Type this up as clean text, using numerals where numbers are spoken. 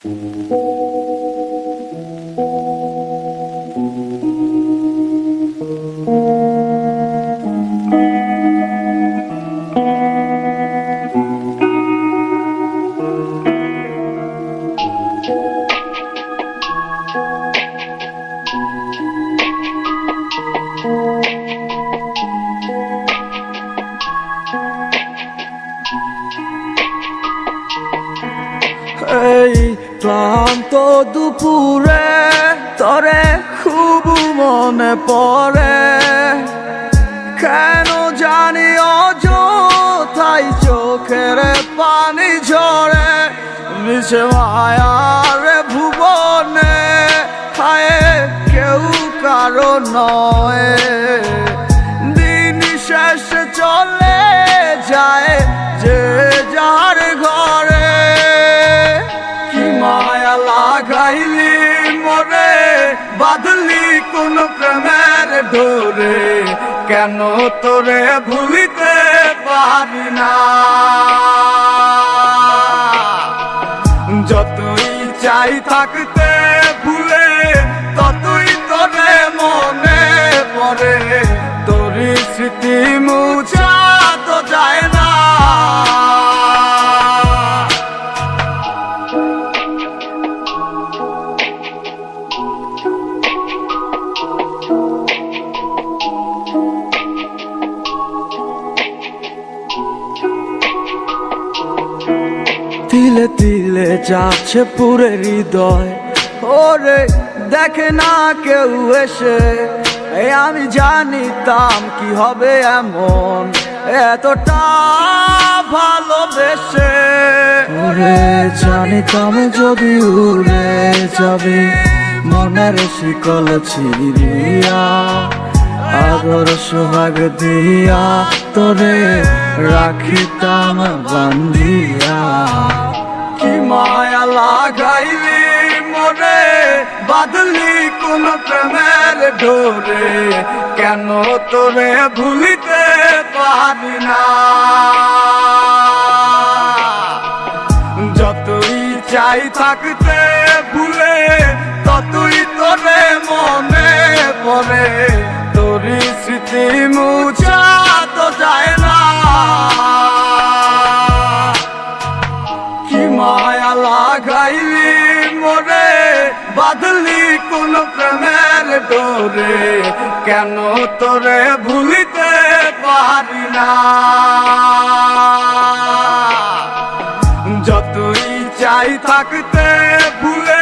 এই ক্লান্ত দুপুরে তরে খুব মনে পড়ে, কেন জানি অযথাই চোখের পানি ঝরে। মিশে মায়ার ভুবনে হায় কেউ কারো নয়, দিন শেষে চলে যায় যে যার ঘরে। কি মায়া লাগাইলি মরে, বাঁধলি কোন প্রেমের ডোরে, কেন তোরে ভুলিতে পারি না। যতই চাই থাকতে ভুলে, ততই তোরে মনে পড়ে, তোরই স্মৃতি মুছা তো যায় না। তিলে তিলে যাচ্ছে পুরে হৃদয়, ওরে দেখে না কেউ এসে। আমি জানিতাম কি হবে এমন, এতটা ভালোবেসে। ওরে জানিতাম যদি উড়ে যাবি মনের শিকল ছিড়িয়া, আদর সোহাগ দিয়া তোরে রাখিতাম বান্ধিয়া। কি মায়া লাগাইলি মরে, বাঁধলি কোন প্রেমের ডোরে, কেন তোরে ভুলিতে পারি না। যতই চাই থাকতে ভুলে, ততই তোরে মনে পড়ে, তোরই স্মৃতি মুছা তো যায় না। কি মায়া লাগাইলি মরে, বাঁধলি কোন প্রেমের ডোরে, কেন তোরে ভুলিতে পারি না। যতই চাই থাকতে ভুলে,